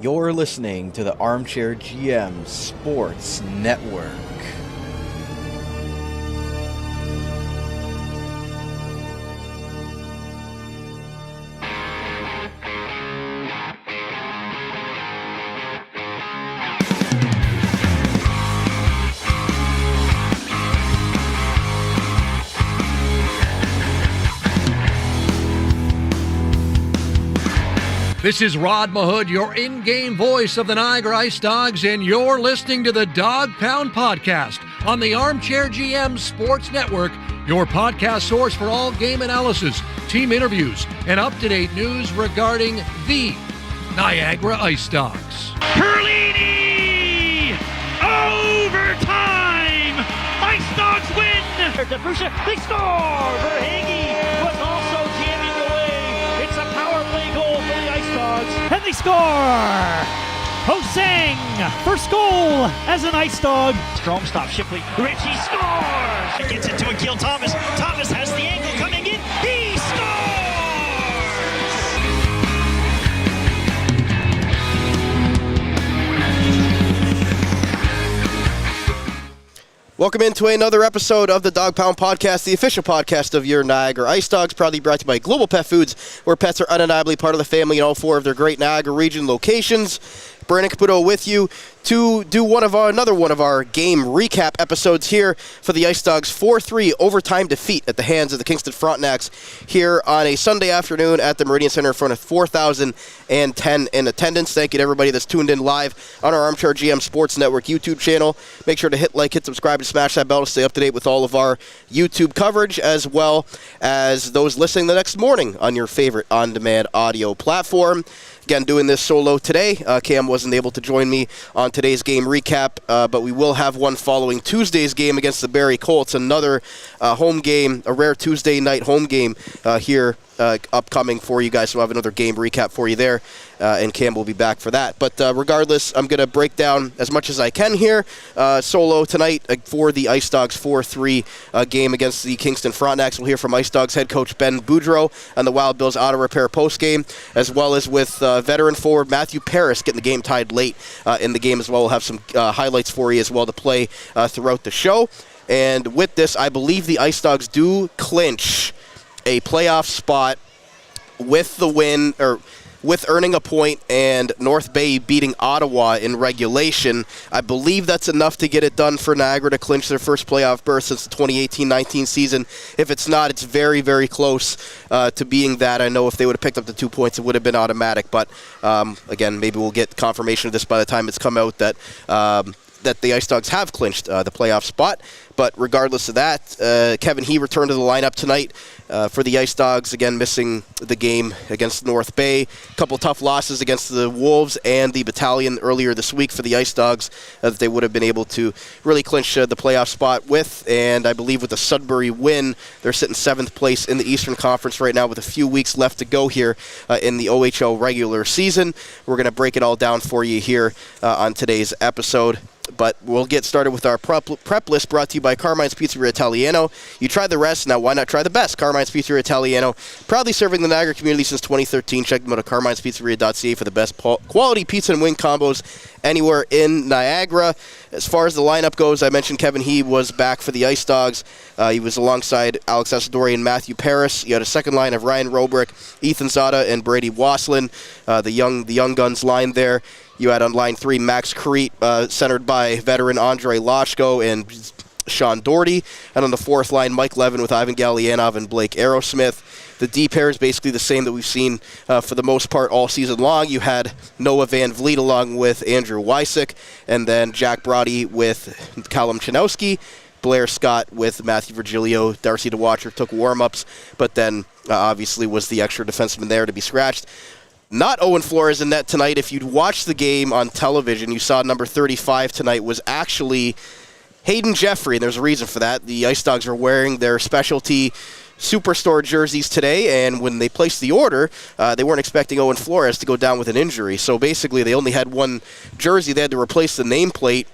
You're listening to the Armchair GM Sports Network. This is Rod Mahood, your in-game voice of the Niagara IceDogs, and you're listening to the Dog Pound Podcast on the Armchair GM Sports Network, your podcast source for all game analysis, team interviews, and up-to-date news regarding the Niagara IceDogs. Perlini! Overtime! IceDogs win! They score! Verhaeghe was also jamming away. It's a power play goal for the IceDogs. And they score! Hosang, first goal as an IceDog. Strom stops Shipley. Ritchie scores! Gets it to Akil Thomas. Thomas has the angle coming in. He scores! Welcome into another episode of the Dog Pound Podcast, the official podcast of your Niagara IceDogs, proudly brought to you by Global Pet Foods, where pets are undeniably part of the family in all four of their great Niagara region locations. Brandon Caputo with you to do another one of our game recap episodes here for the IceDogs 4-3 overtime defeat at the hands of the Kingston Frontenacs here on a Sunday afternoon at the Meridian Centre in front of 4,010 in attendance. Thank you to everybody that's tuned in live on our Armchair GM Sports Network YouTube channel. Make sure to hit like, hit subscribe, and smash that bell to stay up to date with all of our YouTube coverage, as well as those listening the next morning on your favorite on-demand audio platform. Again, doing this solo today. Cam wasn't able to join me on today's game recap, but we will have one following Tuesday's game against the Barrie Colts, another home game, a rare Tuesday night home game here upcoming for you guys. So we'll have another game recap for you there, and Cam will be back for that. But regardless, I'm going to break down as much as I can here solo tonight for the IceDogs 4-3 game against the Kingston Frontenacs. We'll hear from IceDogs head coach Ben Boudreau on the Wild Bills auto repair postgame, as well as with veteran forward Mathieu Paris getting the game tied late in the game as well. We'll have some highlights for you as well to play throughout the show. And with this, I believe the IceDogs do clinch a playoff spot with the win, or with earning a point and North Bay beating Ottawa in regulation. I believe that's enough to get it done for Niagara to clinch their first playoff berth since the 2018-19 season. If it's not, it's very, very close to being that. I know if they would have picked up the 2 points, it would have been automatic. But, again, maybe we'll get confirmation of this by the time it's come out that the IceDogs have clinched the playoff spot. But regardless of that, Kevin He returned to the lineup tonight for the IceDogs, again missing the game against North Bay. A couple tough losses against the Wolves and the Battalion earlier this week for the IceDogs that they would have been able to really clinch the playoff spot with. And I believe with the Sudbury win, they're sitting 7th place in the Eastern Conference right now with a few weeks left to go here in the OHL regular season. We're going to break it all down for you here on today's episode. But we'll get started with our prep list brought to you by Carmine's Pizzeria Italiano. You tried the rest, now why not try the best? Carmine's Pizzeria Italiano, proudly serving the Niagara community since 2013. Check them out at carminespizzeria.ca for the best quality pizza and wing combos anywhere in Niagara. As far as the lineup goes, I mentioned Kevin He was back for the IceDogs. He was alongside Alex Asadori and Mathieu Paris. You had a second line of Ryan Robrick, Ethan Zada, and Brady Waslin, the young guns line there. You had on line 3 Max Crete, centered by veteran Andre Loshko and Sean Doherty. And on the fourth line, Mike Levin with Ivan Gallianov and Blake Aerosmith. The D pair is basically the same that we've seen for the most part all season long. You had Noah Van Vliet along with Andrew Wysick, and then Jack Brody with Callum Chanowski, Blair Scott with Matthew Virgilio. Darcy DeWatcher took warm-ups, but then obviously was the extra defenseman there to be scratched. Not Owen Flores in net tonight. If you'd watched the game on television, you saw number 35 tonight was actually Hayden Jeffrey, and there's a reason for that. The IceDogs are wearing their specialty Superstore jerseys today, and when they placed the order, they weren't expecting Owen Flores to go down with an injury. So basically, they only had one jersey. They had to replace the nameplate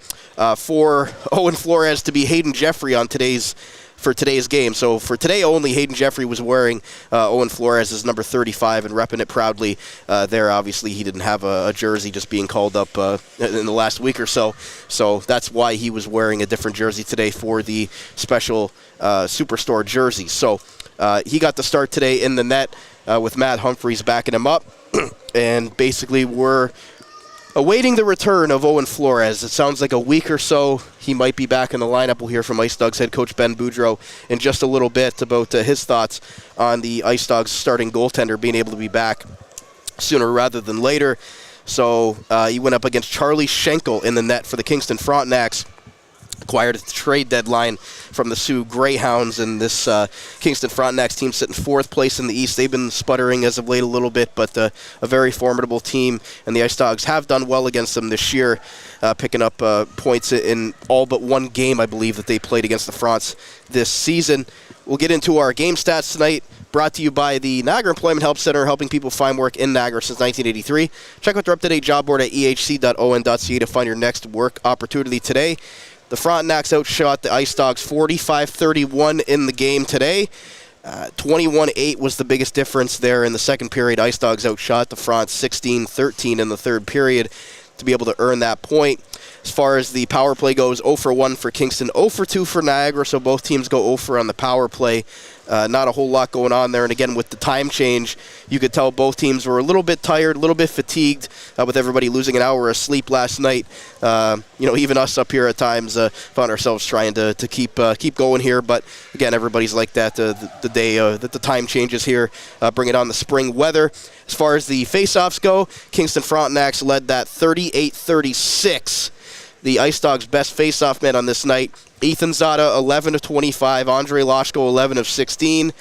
for Owen Flores to be Hayden Jeffrey on today's for today's game. So for today only, Hayden Jeffrey was wearing Owen Flores' number 35 and repping it proudly there. Obviously, he didn't have a jersey just being called up in the last week or so. So that's why he was wearing a different jersey today for the special Superstore jersey. So he got the start today in the net with Matt Humphreys backing him up. And basically we're awaiting the return of Owen Flores. It sounds like a week or so he might be back in the lineup. We'll hear from IceDogs head coach Ben Boudreau in just a little bit about his thoughts on the IceDogs starting goaltender being able to be back sooner rather than later. So he went up against Charlie Schenkel in the net for the Kingston Frontenacs. Acquired at the trade deadline from the Sioux Greyhounds, and this Kingston Frontenacs team sitting 4th place in the East. They've been sputtering as of late a little bit, but a very formidable team, and the IceDogs have done well against them this year, picking up points in all but one game, I believe, that they played against the Fronts this season. We'll get into our game stats tonight, brought to you by the Niagara Employment Help Center, helping people find work in Niagara since 1983. Check out their up-to-date job board at ehc.on.ca to find your next work opportunity today. The Frontenacs outshot the IceDogs 45-31 in the game today. 21-8 was the biggest difference there in the second period. IceDogs outshot the Fronts 16-13 in the third period to be able to earn that point. As far as the power play goes, 0 for 1 for Kingston, 0 for 2 for Niagara, so both teams go 0 for on the power play. Not a whole lot going on there, and again, with the time change, you could tell both teams were a little bit tired, a little bit fatigued with everybody losing an hour of sleep last night. Even us up here at times found ourselves trying to keep going here, but again, everybody's like that the day that the time changes here, bringing on the spring weather. As far as the face-offs go, Kingston Frontenacs led that 38-36. The IceDogs' best face-off man on this night, Ethan Zada, 11 of 25. Andre Loshko, 11 of 16.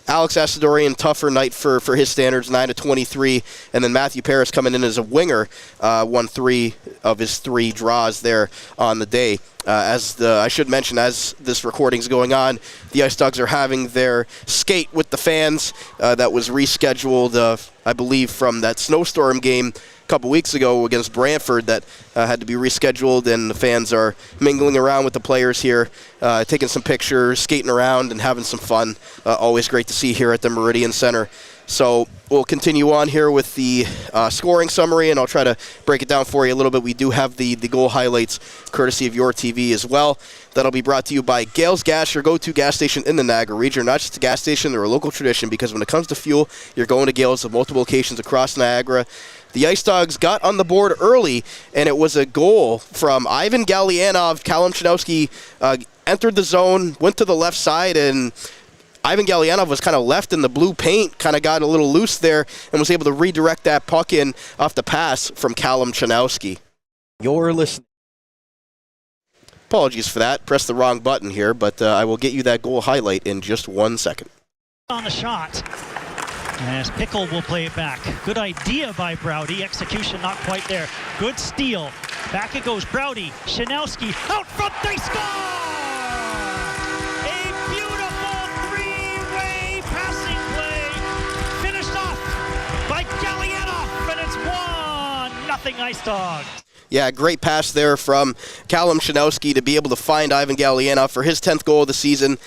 Alex Asadorian, tougher night for his standards, 9 of 23. And then Mathieu Paris coming in as a winger, won 3 of his 3 draws there on the day. I should mention, as this recording's going on, the IceDogs are having their skate with the fans that was rescheduled, I believe, from that snowstorm game a couple weeks ago against Brantford that had to be rescheduled, and the fans are mingling around with the players here, taking some pictures, skating around, and having some fun. Always great to see here at the Meridian Centre. So we'll continue on here with the scoring summary, and I'll try to break it down for you a little bit. We do have the goal highlights courtesy of YourTV as well. That'll be brought to you by Gales Gas, your go-to gas station in the Niagara region. Not just a gas station, they're a local tradition, because when it comes to fuel, you're going to Gales at multiple locations across Niagara. The IceDogs got on the board early, and it was a goal from Ivan Gallianov. Callum Chanowski entered the zone, went to the left side, and Ivan Gallianov was kind of left in the blue paint, kind of got a little loose there, and was able to redirect that puck in off the pass from Callum Chanowski. You're listening. Apologies for that. Pressed the wrong button here, but I will get you that goal highlight in just 1 second. On the shot, as Pickle will play it back. Good idea by Browdy. Execution not quite there. Good steal. Back it goes. Browdy, Chanowski, out front, they score! A beautiful three-way passing play, finished off by Gallianov, and it's 1-0 IceDogs. Yeah, great pass there from Callum Chanowski to be able to find Ivan Gallianov for his 10th goal of the season.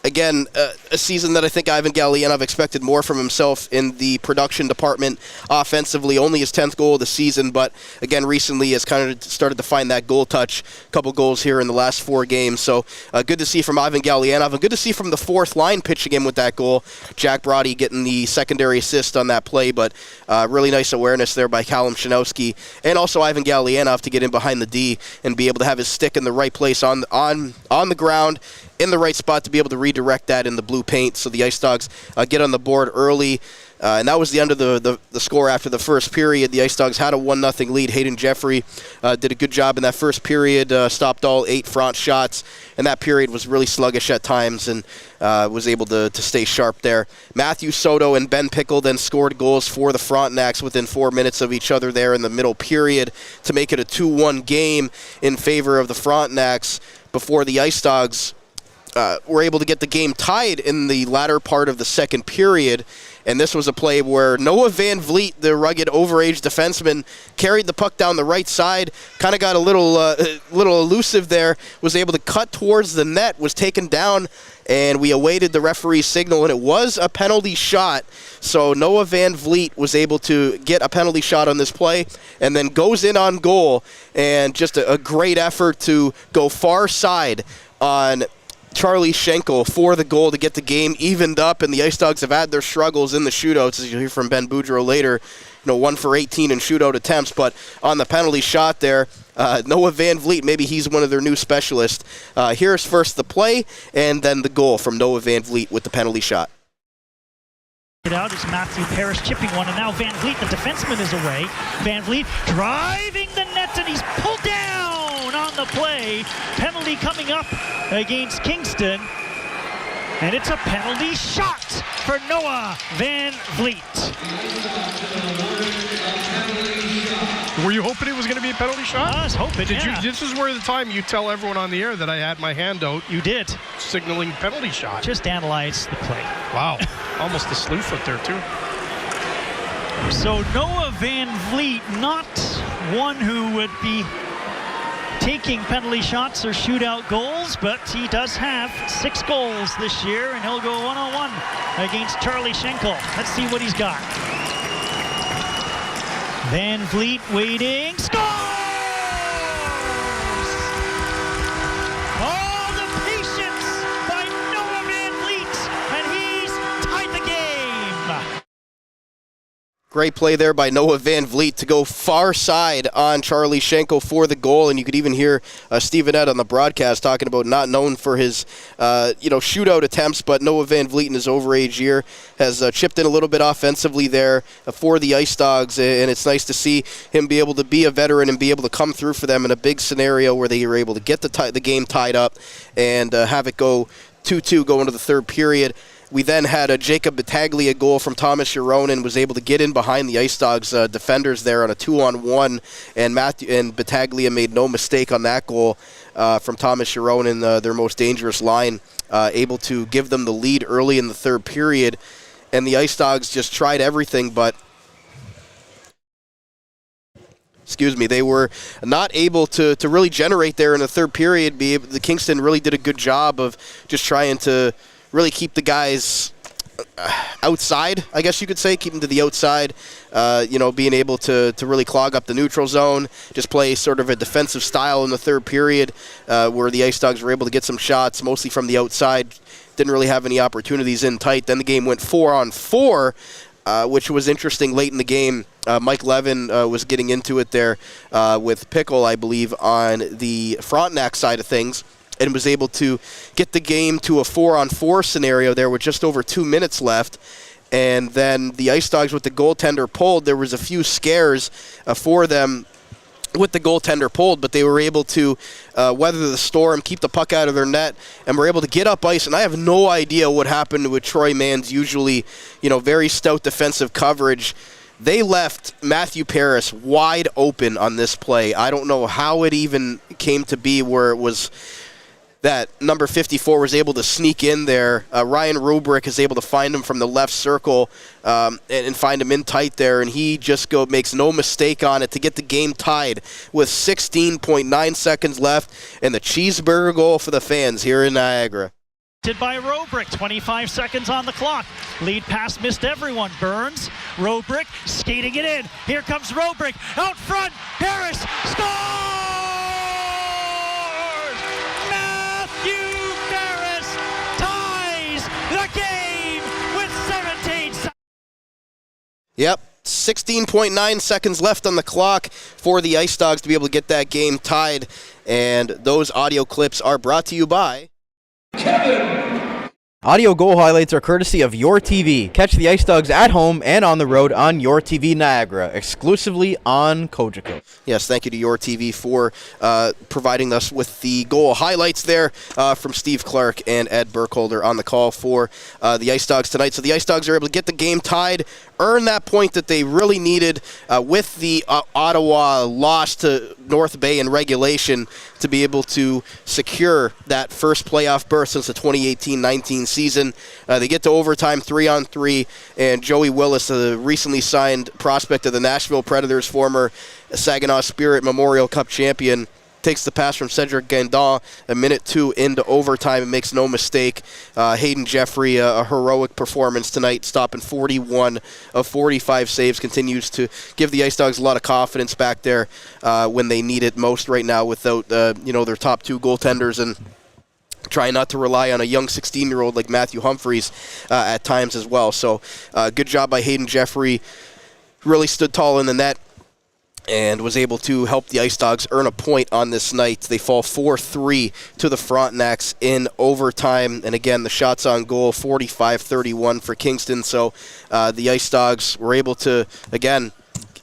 Again, a season that I think Ivan Gallianov expected more from himself in the production department offensively. Only his 10th goal of the season, but again, recently has kind of started to find that goal touch. A couple goals here in the last 4 games. So good to see from Ivan Gallianov, and good to see from the fourth line pitching in with that goal. Jack Brody getting the secondary assist on that play, but really nice awareness there by Callum Chanowski, and also Ivan Gallianov to get in behind the D and be able to have his stick in the right place on the ground, in the right spot to be able to redirect that in the blue paint. So the IceDogs get on the board early, and that was the end of the score after the first period. The IceDogs had a 1-0 lead. Hayden Jeffrey did a good job in that first period, stopped all 8 front shots, and that period was really sluggish at times, and was able to stay sharp there. Matthew Soto and Ben Pickle then scored goals for the Frontenacs within 4 minutes of each other there in the middle period to make it a 2-1 game in favor of the Frontenacs before the IceDogs were able to get the game tied in the latter part of the second period, And this was a play where Noah Van Vliet, the rugged, overage defenseman, carried the puck down the right side, kind of got a little elusive there, was able to cut towards the net, was taken down, and we awaited the referee's signal, and it was a penalty shot. So Noah Van Vliet was able to get a penalty shot on this play and then goes in on goal, and just a great effort to go far side on Charlie Schenkel for the goal to get the game evened up, and the IceDogs have had their struggles in the shootouts, as you'll hear from Ben Boudreau later. 1 for 18 in shootout attempts, but on the penalty shot there, Noah Van Vliet, maybe he's one of their new specialists. Here's first the play, and then the goal from Noah Van Vliet with the penalty shot. Out is Mathieu Paris chipping one, and now Van Vliet, the defenseman, is away. Van Vliet driving the net, and he's pulled down on the play. Penalty coming up against Kingston, and it's a penalty shot for Noah Van Vliet. Were you hoping it was going to be a penalty shot? I was hoping, This is where the time you tell everyone on the air that I had my hand out. You did. Signaling penalty shot. Just analyze the play. Wow. Almost a slew foot there, too. So Noah Van Vliet, not one who would be taking penalty shots or shootout goals, but he does have 6 goals this year, and he'll go 1-on-1 against Charlie Schenkel. Let's see what he's got. Van Vliet waiting, scores! All the patience by Noah Van Vliet, and he's tied the game. Great play there by Noah Van Vliet to go far side on Charlie Schenkel for the goal, and you could even hear Stephen Ed on the broadcast talking about not known for his shootout attempts, but Noah Van Vliet in his overage year has chipped in a little bit offensively there for the IceDogs, and it's nice to see him be able to be a veteran and be able to come through for them in a big scenario where they were able to get the game tied up and have it go 2-2 going to the third period. We then had a Jacob Battaglia goal from Thomas Yaronin, was able to get in behind the IceDogs defenders there on a 2-on-1, and Battaglia made no mistake on that goal from Thomas Yaronin, their most dangerous line, able to give them the lead early in the third period. And the IceDogs just tried everything, but they were not able to really generate there in the third period. The Kingston really did a good job of just trying to really keep the guys outside, I guess you could say, keep them to the outside, being able to really clog up the neutral zone, just play sort of a defensive style in the third period where the IceDogs were able to get some shots, mostly from the outside, didn't really have any opportunities in tight. Then the game went 4-on-4, which was interesting late in the game. Mike Levin was getting into it there with Pickle, I believe, on the Frontenac side of things, and was able to get the game to a 4-on-4 scenario there with just over 2 minutes left. And then the IceDogs, with the goaltender pulled, there was a few scares for them with the goaltender pulled, but they were able to weather the storm, keep the puck out of their net, and were able to get up ice. And I have no idea what happened with Troy Mann's usually, very stout defensive coverage. They left Mathieu Paris wide open on this play. I don't know how it even came to be where it was that number 54 was able to sneak in there. Ryan Rubrick is able to find him from the left circle and find him in tight there, and he just makes no mistake on it to get the game tied with 16.9 seconds left, and the cheeseburger goal for the fans here in Niagara. By Rubrick, 25 seconds on the clock. Lead pass missed everyone. Burns, Rubrick skating it in. Here comes Rubrick out front. Harris scores! Yep, 16.9 seconds left on the clock for the IceDogs to be able to get that game tied. And those audio clips are brought to you by Kevin. Audio goal highlights are courtesy of YourTV. Catch the IceDogs at home and on the road on YourTV Niagara, exclusively on Cogeco. Yes, thank you to YourTV for providing us with the goal highlights there from Steve Clark and Ed Burkholder on the call for the IceDogs tonight. So the IceDogs are able to get the game tied earn that point that they really needed with the Ottawa loss to North Bay in regulation to be able to secure that first playoff berth since the 2018-19 season. They get to overtime 3-on-3, and Joey Willis, the recently signed prospect of the Nashville Predators, former Saginaw Spirit Memorial Cup champion, takes the pass from Cedric Guindon a minute 2 into overtime and makes no mistake. Hayden Jeffrey, a heroic performance tonight, stopping 41 of 45 saves, continues to give the IceDogs a lot of confidence back there when they need it most right now without their top 2 goaltenders, and trying not to rely on a young 16-year-old like Matthew Humphreys at times as well. So good job by Hayden Jeffrey. Really stood tall in the net and was able to help the IceDogs earn a point on this night. They fall 4-3 to the Frontenacs in overtime. And again, the shots on goal, 45-31 for Kingston. So the IceDogs were able to, again,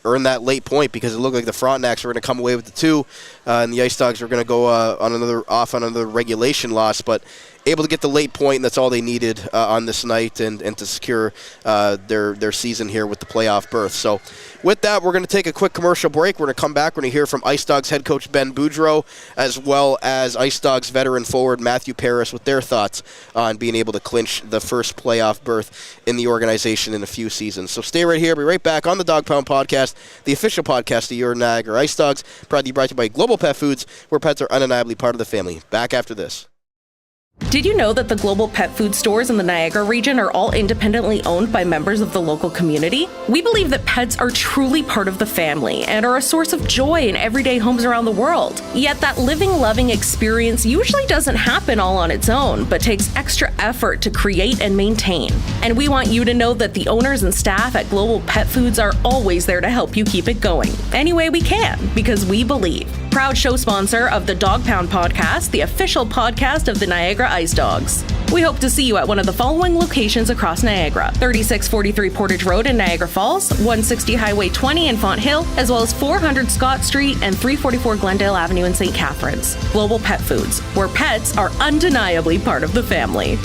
earn that late point because it looked like the Frontenacs were going to come away with the 2, and the IceDogs were going to go on another regulation loss. But able to get the late point, and that's all they needed on this night and to secure their season here with the playoff berth. So with that, we're going to take a quick commercial break. We're going to come back. We're going to hear from IceDogs head coach Ben Boudreau, as well as IceDogs veteran forward Mathieu Paris with their thoughts on being able to clinch the first playoff berth in the organization in a few seasons. So stay right here. Be right back on the Dog Pound Podcast, the official podcast of your Niagara IceDogs, proudly brought to you by Global Pet Foods, where pets are undeniably part of the family. Back after this. Did you know that the global pet food stores in the Niagara region are all independently owned by members of the local community? We believe that pets are truly part of the family and are a source of joy in everyday homes around the world. Yet that living, loving experience usually doesn't happen all on its own, but takes extra effort to create and maintain. And we want you to know that the owners and staff at Global Pet Foods are always there to help you keep it going any way we can, because we believe. Proud show sponsor of the Dog Pound Podcast, the official podcast of the Niagara IceDogs. We hope to see you at one of the following locations across Niagara: 3643 Portage Road in Niagara Falls, 160 Highway 20 in Font Hill, as well as 400 Scott Street and 344 Glendale Avenue in St. Catharines. Global Pet Foods, where pets are undeniably part of the family.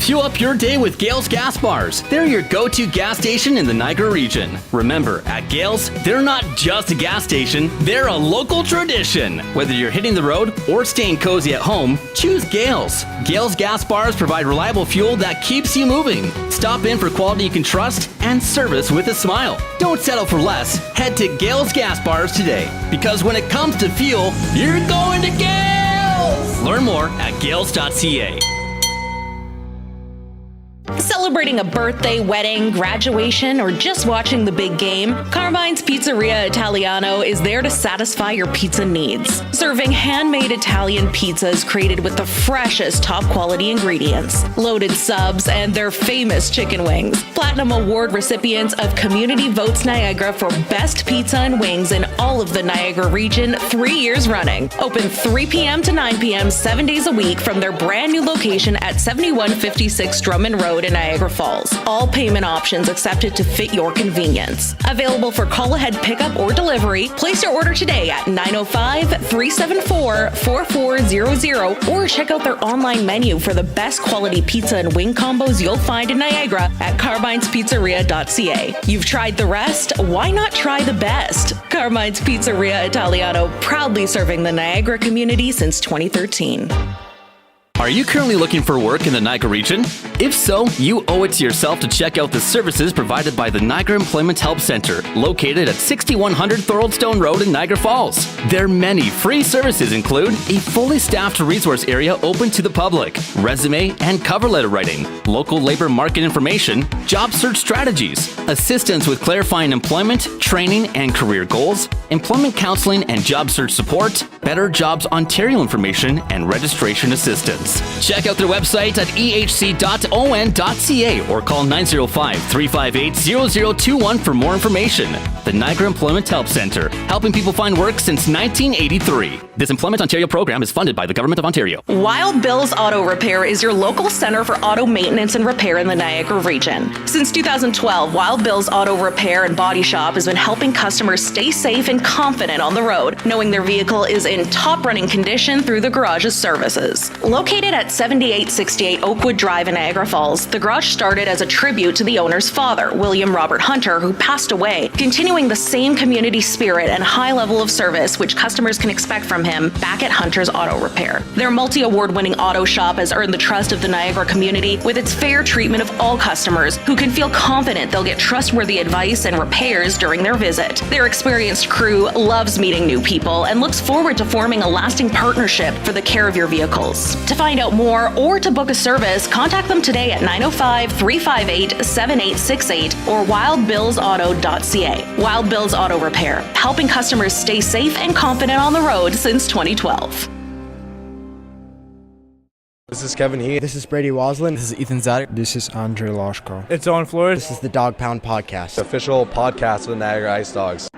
Fuel up your day with Gale's Gas Bars. They're your go-to gas station in the Niagara region. Remember, at Gale's, they're not just a gas station, they're a local tradition. Whether you're hitting the road or staying cozy at home, choose Gale's. Gale's Gas Bars provide reliable fuel that keeps you moving. Stop in for quality you can trust and service with a smile. Don't settle for less. Head to Gale's Gas Bars today, because when it comes to fuel, you're going to Gale's! Learn more at gales.ca. Celebrating a birthday, wedding, graduation, or just watching the big game, Carmine's Pizzeria Italiano is there to satisfy your pizza needs. Serving handmade Italian pizzas created with the freshest, top quality ingredients, loaded subs, and their famous chicken wings. Platinum Award recipients of Community Votes Niagara for Best Pizza and Wings in all of the Niagara region 3 years running. Open 3 p.m. to 9 p.m. 7 days a week from their brand new location at 7156 Drummond Road in Niagara Falls. All payment options accepted to fit your convenience. Available for call-ahead pickup or delivery. Place your order today at 905-374-4400 or check out their online menu for the best quality pizza and wing combos you'll find in Niagara at carmine'spizzeria.ca. You've tried the rest, why not try the best? Carmine's Pizzeria Italiano, proudly serving the Niagara community since 2013. Are you currently looking for work in the Niagara region? If so, you owe it to yourself to check out the services provided by the Niagara Employment Help Center, located at 6100 Thoroldstone Road in Niagara Falls. Their many free services include a fully staffed resource area open to the public, resume and cover letter writing, local labor market information, job search strategies, assistance with clarifying employment, training and career goals, employment counseling and job search support, Better Jobs Ontario information, and registration assistance. Check out their website at ehc.on.ca or call 905-358-0021 for more information. The Niagara Employment Help Center, helping people find work since 1983. This Employment Ontario program is funded by the Government of Ontario. Wild Bill's Auto Repair is your local center for auto maintenance and repair in the Niagara region. Since 2012, Wild Bill's Auto Repair and Body Shop has been helping customers stay safe and confident on the road, knowing their vehicle is in top running condition through the garage's services. Located at 7868 Oakwood Drive in Niagara Falls, the garage started as a tribute to the owner's father, William Robert Hunter, who passed away, continuing the same community spirit and high level of service which customers can expect from him back at Hunter's Auto Repair. Their multi-award-winning auto shop has earned the trust of the Niagara community with its fair treatment of all customers who can feel confident they'll get trustworthy advice and repairs during their visit. Their experienced crew loves meeting new people and looks forward to forming a lasting partnership for the care of your vehicles. To find out more or to book a service, contact them today at 905-358-7868 or wildbillsauto.ca. Wild Bill's Auto Repair, helping customers stay safe and confident on the road since 2012. This is Kevin He. This is Brady Waslin. This is Ethan Zadek. This is Andre Loshko. It's Owen Flores. This is the Dog Pound Podcast. The official podcast of the Niagara IceDogs.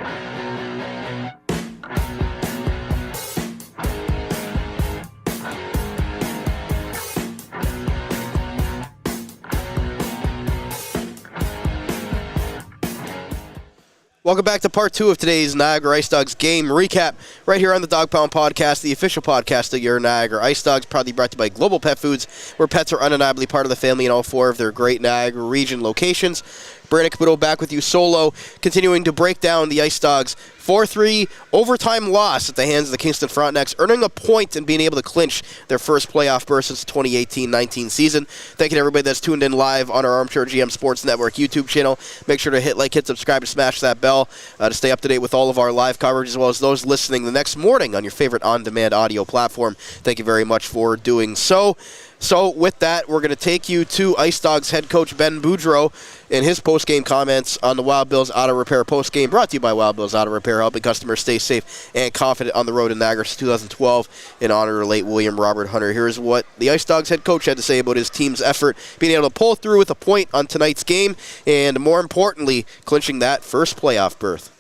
Welcome back to part 2 of today's Niagara IceDogs game recap right here on the Dog Pound Podcast, the official podcast of your Niagara IceDogs, proudly brought to you by Global Pet Foods, where pets are undeniably part of the family in all 4 of their great Niagara region locations. Brandon Caputo back with you solo, continuing to break down the IceDogs 4-3 overtime loss at the hands of the Kingston Frontenacs, earning a point and being able to clinch their first playoff berth since the 2018-19 season. Thank you to everybody that's tuned in live on our Armchair GM Sports Network YouTube channel. Make sure to hit like, hit subscribe, and smash that bell to stay up to date with all of our live coverage, as well as those listening the next morning on your favorite on-demand audio platform. Thank you very much for doing so. So with that, we're going to take you to IceDogs head coach Ben Boudreau and his post-game comments on the Wild Bills Auto Repair post-game, brought to you by Wild Bills Auto Repair, helping customers stay safe and confident on the road in Niagara since 2012 in honor of late William Robert Hunter. Here's what the IceDogs head coach had to say about his team's effort, being able to pull through with a point on tonight's game, and more importantly, clinching that first playoff berth.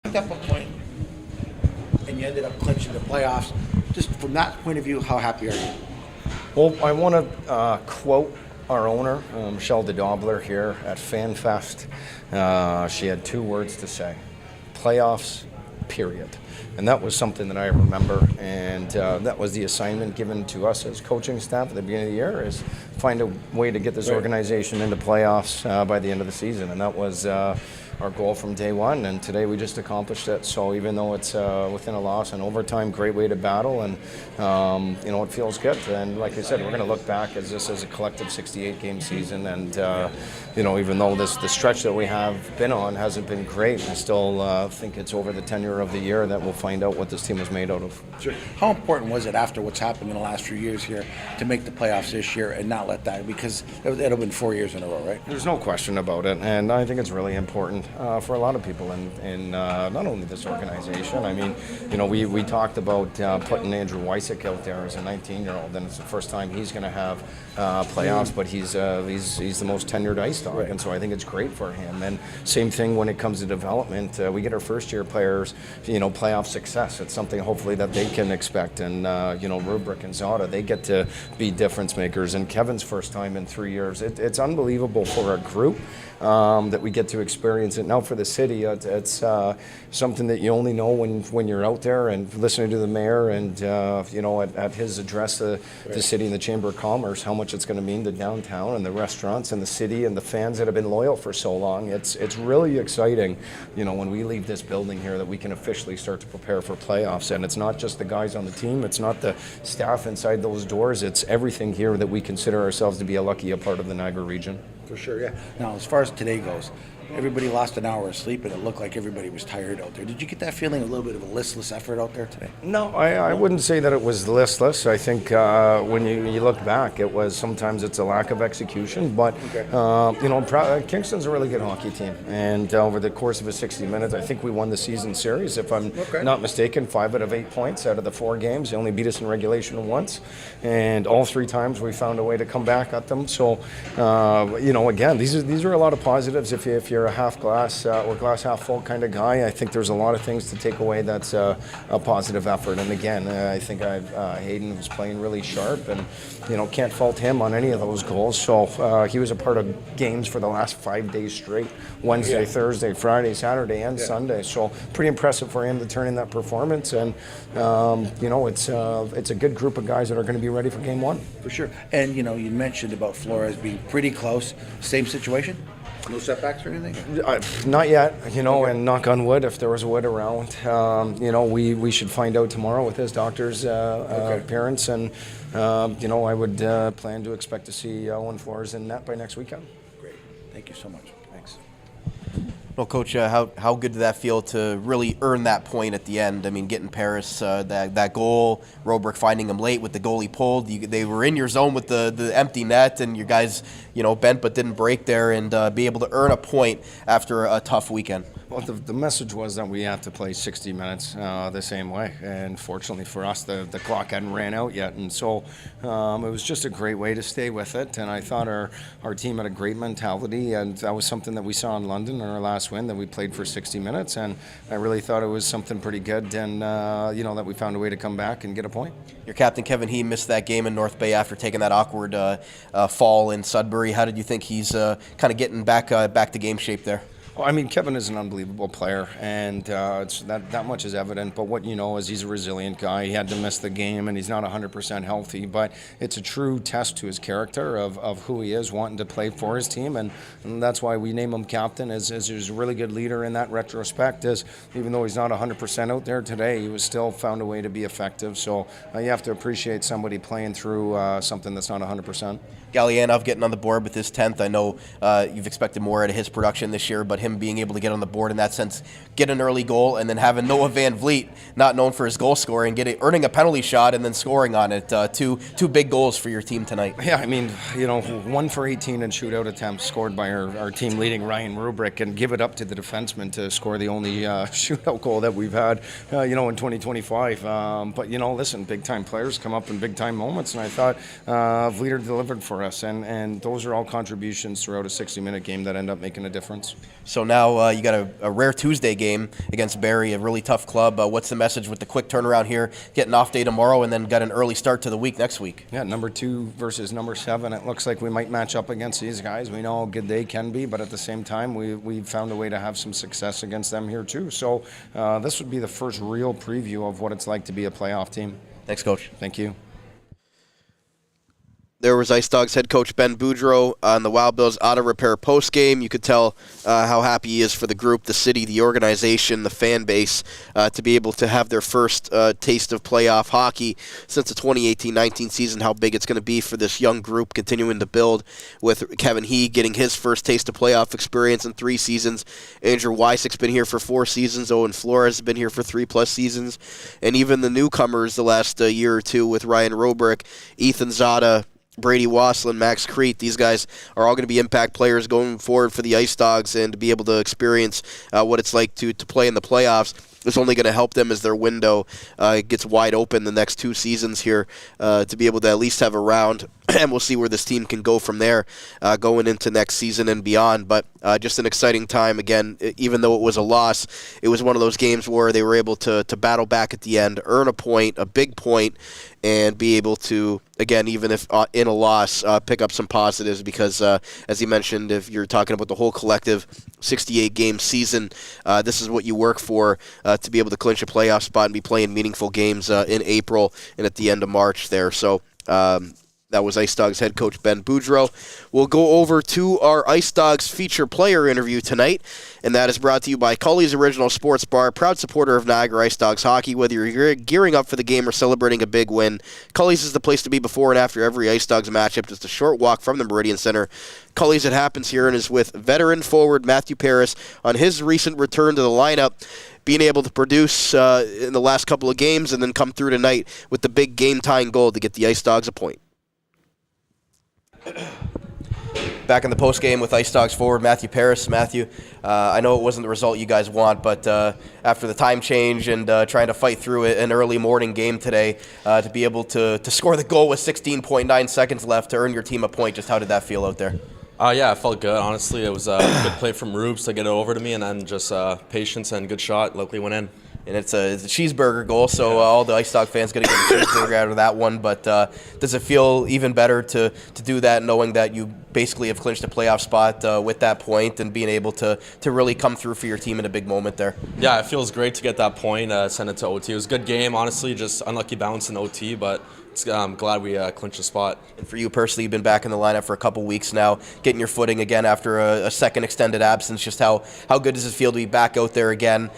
Picked up a point, and you ended up clinching the playoffs. Just from that point of view, how happy are you? Well, I want to quote our owner, Michelle DeDobler, here at FanFest. She had 2 words to say: playoffs, period. And that was something that I remember, and that was the assignment given to us as coaching staff at the beginning of the year, is find a way to get this organization into playoffs by the end of the season. And that was our goal from day one, and today we just accomplished it. So even though it's within a loss and overtime, great way to battle, and it feels good. And like I said, we're going to look back as this as a collective 68-game season, and even though the stretch that we have been on hasn't been great, I still think it's over the tenure of the year that we'll find out what this team was made out of. Sure. How important was it after what's happened in the last few years here to make the playoffs this year and not let that, because it'll have been 4 years in a row, right? There's no question about it, and I think it's really important for a lot of people in not only this organization. I mean, we talked about putting Andrew Wysick out there as a 19-year-old, and it's the first time he's going to have playoffs, but he's the most tenured IceDog, right. And so I think it's great for him. And same thing when it comes to development. We get our first-year players, playoff success. It's something hopefully that they can expect. And Rubrick and Zada, they get to be difference makers. And Kevin's first time in 3 years. It's unbelievable for our group that we get to experience it. Now for the city, it's something that you only know when you're out there and listening to the mayor and at his address to the city and the Chamber of Commerce, how much it's going to mean to downtown and the restaurants and the city and the fans that have been loyal for so long. It's really exciting, when we leave this building here, that we can officially start to prepare for playoffs. And it's not just the guys on the team, it's not the staff inside those doors, it's everything here that we consider ourselves to be a part of the Niagara region. For sure, yeah. Now, as far as today goes, everybody lost an hour of sleep, and it looked like everybody was tired out there. Did you get that feeling, a little bit of a listless effort out there today? No, I wouldn't say that it was listless. I think when you look back, it was sometimes it's a lack of execution. But, Kingston's a really good hockey team. And over the course of a 60 minutes, I think we won the season series. If I'm not mistaken, 5 out of 8 points out of the 4 games. They only beat us in regulation once. And all 3 times we found a way to come back at them. So, again, these are a lot of positives. If you're a half glass or glass half full kind of guy, I think there's a lot of things to take away. That's a positive effort. And again, I think Hayden was playing really sharp, and can't fault him on any of those goals. So he was a part of games for the last 5 days straight: Wednesday, Thursday, Friday, Saturday, and Sunday. So pretty impressive for him to turn in that performance. And it's a good group of guys that are going to be ready for game one. For sure. And, you mentioned about Flores being pretty close. Same situation? No setbacks or anything? Not yet, and knock on wood, if there was wood around. We should find out tomorrow with his doctor's appearance. And, I would plan to expect to see Owen Flores in net by next weekend. Great. Thank you so much. Thanks. Well, Coach, how good did that feel to really earn that point at the end? I mean, getting Paris that goal, Robrick finding him late with the goal he pulled. They were in your zone with the empty net, and you guys, bent but didn't break there, and be able to earn a point after a tough weekend. Well, the message was that we have to play 60 minutes the same way, and fortunately for us, the clock hadn't ran out yet, and so it was just a great way to stay with it. And I thought our team had a great mentality, and that was something that we saw in London in our last win, that we played for 60 minutes, and I really thought it was something pretty good, and that we found a way to come back and get a point. Your captain Kevin He missed that game in North Bay after taking that awkward fall in Sudbury. How did you think he's kind of getting back to game shape there? Well, I mean, Kevin is an unbelievable player, and that much is evident. But what is he's a resilient guy. He had to miss the game, and he's not 100% healthy. But it's a true test to his character of who he is, wanting to play for his team, and that's why we name him captain. As he's a really good leader in that retrospect. As even though he's not 100% out there today, he was still found a way to be effective. So you have to appreciate somebody playing through something that's not 100%. Galyanov getting on the board with his 10th. I know you've expected more out of his production this year, but him being able to get on the board in that sense, get an early goal, and then having Noah Van Vliet, not known for his goal scoring, earning a penalty shot and then scoring on it. Two big goals for your team tonight. Yeah, I mean, 1 for 18 in shootout attempts scored by our team leading Ryan Rubrick, and give it up to the defenseman to score the only shootout goal that we've had, in 2025. But listen, big time players come up in big time moments, and I thought Vleeter delivered for us, and those are all contributions throughout a 60-minute game that end up making a difference. So now you got a rare Tuesday game against Barrie, a really tough club. What's the message with the quick turnaround here, getting off day tomorrow, and then got an early start to the week next week? Yeah, number 2 versus number 7. It looks like we might match up against these guys. We know how good they can be, but at the same time, we've found a way to have some success against them here too. So this would be the first real preview of what it's like to be a playoff team. Thanks, Coach. Thank you. There was IceDogs head coach Ben Boudreau on the Wild Bills auto repair postgame. You could tell how happy he is for the group, the city, the organization, the fan base, to be able to have their first taste of playoff hockey since the 2018-19 season, how big it's going to be for this young group continuing to build, with Kevin He getting his first taste of playoff experience in 3 seasons. Andrew Wysick's been here for 4 seasons. Owen Flores has been here for 3+ seasons. And even the newcomers the last year or two with Ryan Robrick, Ethan Zada, Brady Wasslin, Max Crete, these guys are all going to be impact players going forward for the IceDogs, and to be able to experience what it's like to play in the playoffs is only going to help them as their window gets wide open the next 2 seasons here, to be able to at least have a round, and we'll see where this team can go from there going into next season and beyond. But just an exciting time. Again, even though it was a loss, it was one of those games where they were able to battle back at the end, earn a point, a big point, and be able to, again, even if in a loss, pick up some positives, because as you mentioned, if you're talking about the whole collective 68-game season, this is what you work for, to be able to clinch a playoff spot and be playing meaningful games in April and at the end of March there. So that was IceDogs head coach Ben Boudreau. We'll go over to our IceDogs feature player interview tonight, and that is brought to you by Cully's Original Sports Bar, proud supporter of Niagara IceDogs hockey. Whether you're gearing up for the game or celebrating a big win, Cully's is the place to be before and after every IceDogs matchup. Just a short walk from the Meridian Centre. Cully's It Happens here, and is with veteran forward Mathieu Paris on his recent return to the lineup, being able to produce in the last couple of games and then come through tonight with the big game-tying goal to get the IceDogs a point. Back in the postgame with IceDogs forward Mathieu Paris. Mathieu, I know it wasn't the result you guys want, but after the time change and trying to fight through an early morning game today, to be able to score the goal with 16.9 seconds left to earn your team a point, just how did that feel out there? Yeah, it felt good. Honestly, it was a good play from Rubes to get it over to me, and then just patience and good shot. Luckily went in. And it's a cheeseburger goal, so all the IceDog fans going to get a cheeseburger out of that one. But does it feel even better to do that, knowing that you basically have clinched a playoff spot with that point and being able to really come through for your team in a big moment there? Yeah, it feels great to get that point, send it to OT. It was a good game, honestly, just unlucky bounce in OT, but I'm glad we clinched a spot. And for you personally, you've been back in the lineup for a couple weeks now, getting your footing again after a second extended absence. Just how good does it feel to be back out there again?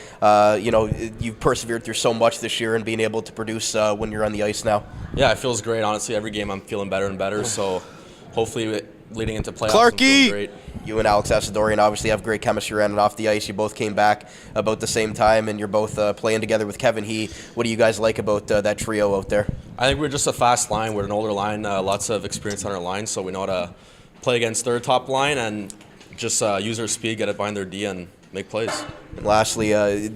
You've persevered through so much this year and being able to produce when you're on the ice now. Yeah, it feels great. Honestly, every game I'm feeling better and better, so hopefully leading into playoffs, I'm feeling great. You and Alex Asadorian obviously have great chemistry on and off the ice. You both came back about the same time, and you're both playing together with Kevin He. What do you guys like about that trio out there? I think we're just a fast line. We're an older line, lots of experience on our line, so we know how to play against their top line and just use our speed, get it behind their D, and make plays. And lastly,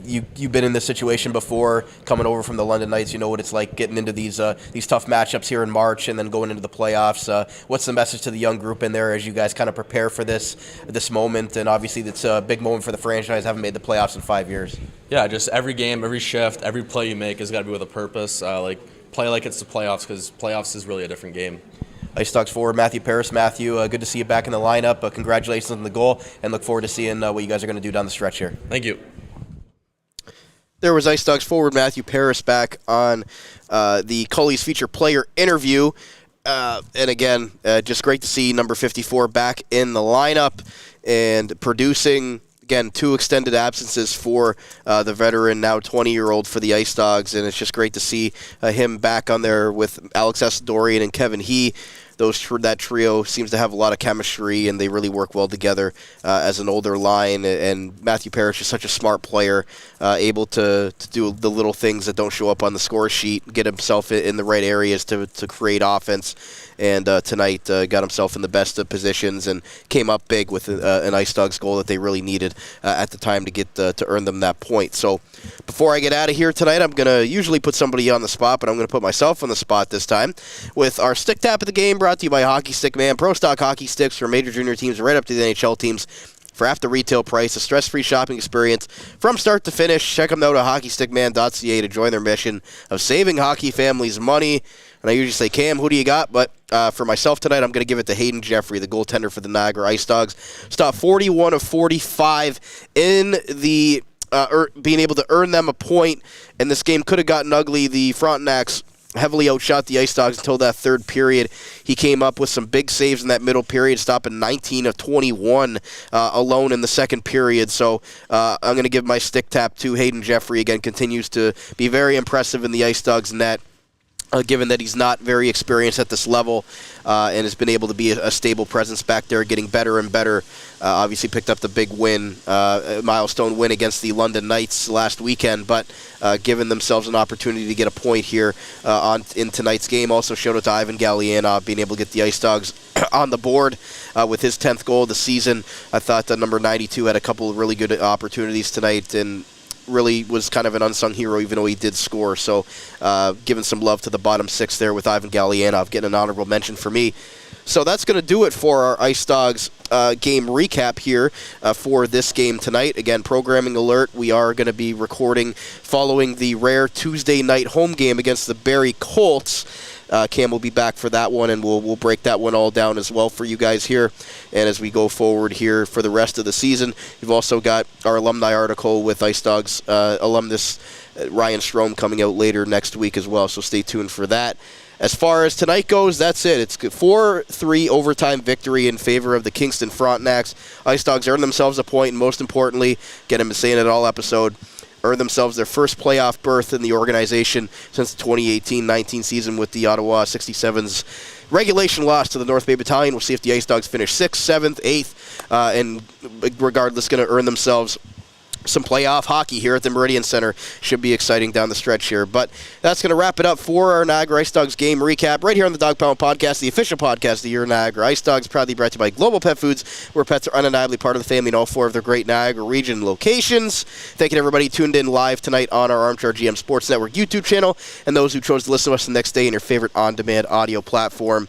you've been in this situation before, coming over from the London Knights. You know what it's like getting into these tough matchups here in March and then going into the playoffs. What's the message to the young group in there as you guys kind of prepare for this moment? And obviously, it's a big moment for the franchise. Haven't made the playoffs in 5 years. Yeah, just every game, every shift, every play you make has got to be with a purpose. Play like it's the playoffs, because playoffs is really a different game. IceDogs forward Mathieu Paris. Matthew, good to see you back in the lineup. Congratulations on the goal, and look forward to seeing what you guys are going to do down the stretch here. Thank you. There was IceDogs forward Mathieu Paris back on the Cully's feature player interview. And again, just great to see number 54 back in the lineup and producing. Again, 2 extended absences for the veteran, now 20-year-old for the IceDogs, and it's just great to see him back on there with Alex Asadorian and Kevin He. That trio seems to have a lot of chemistry, and they really work well together as an older line. And Mathieu Paris is such a smart player, able to do the little things that don't show up on the score sheet, get himself in the right areas to create offense. And tonight got himself in the best of positions and came up big with an IceDogs goal that they really needed at the time to get to earn them that point. So before I get out of here tonight, I'm going to usually put somebody on the spot, but I'm going to put myself on the spot this time with our stick tap of the game, brought to you by Hockey Stick Man. Pro stock hockey sticks for major junior teams right up to the NHL teams for half the retail price. A stress-free shopping experience from start to finish. Check them out at hockeystickman.ca to join their mission of saving hockey families money. And I usually say, Cam, who do you got? But for myself tonight, I'm going to give it to Hayden Jeffrey, the goaltender for the Niagara IceDogs. Stopped 41 of 45 in the being able to earn them a point. And this game could have gotten ugly. The Frontenacs heavily outshot the IceDogs until that third period. He came up with some big saves in that middle period, stopping 19 of 21 alone in the second period. So I'm going to give my stick tap to Hayden Jeffrey. Again, continues to be very impressive in the IceDogs net. Given that he's not very experienced at this level and has been able to be a stable presence back there, getting better and better. Obviously picked up the big win, milestone win against the London Knights last weekend, but given themselves an opportunity to get a point here in tonight's game. Also showed it to Ivan Gallianov, being able to get the IceDogs on the board with his 10th goal of the season. I thought that number 92 had a couple of really good opportunities tonight, and really was kind of an unsung hero, even though he did score. So giving some love to the bottom 6 there with Ivan Gallianov, getting an honorable mention for me. So that's going to do it for our IceDogs game recap here for this game tonight. Again, programming alert, we are going to be recording following the rare Tuesday night home game against the Barrie Colts. Cam will be back for that one, and we'll break that one all down as well for you guys here. And as we go forward here for the rest of the season, you've also got our alumni article with IceDogs alumnus Ryan Strome coming out later next week as well, so stay tuned for that. As far as tonight goes, that's it. It's 4-3 overtime victory in favor of the Kingston Frontenacs. IceDogs earned themselves a point, and most importantly, get him saying it all episode, earned themselves their first playoff berth in the organization since the 2018-19 season with the Ottawa 67's regulation loss to the North Bay Battalion. We'll see if the IceDogs finish 6th, 7th, 8th, and regardless, going to earn themselves some playoff hockey here at the Meridian Centre. Should be exciting down the stretch here. But that's going to wrap it up for our Niagara IceDogs game recap right here on the Dog Pound Podcast, the official podcast of your Niagara IceDogs, proudly brought to you by Global Pet Foods, where pets are undeniably part of the family in all 4 of their great Niagara region locations. Thank you to everybody tuned in live tonight on our Armchair GM Sports Network YouTube channel, and those who chose to listen to us the next day in your favorite on-demand audio platform.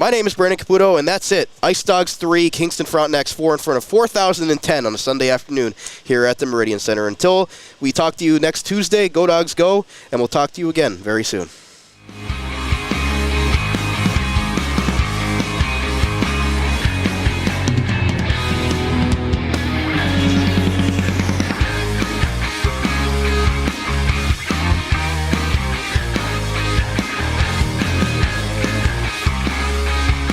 My name is Brandon Caputo, and that's it. IceDogs 3, Kingston Frontenacs 4 in front of 4,010 on a Sunday afternoon here at the Meridian Centre. Until we talk to you next Tuesday, go Dogs go, and we'll talk to you again very soon.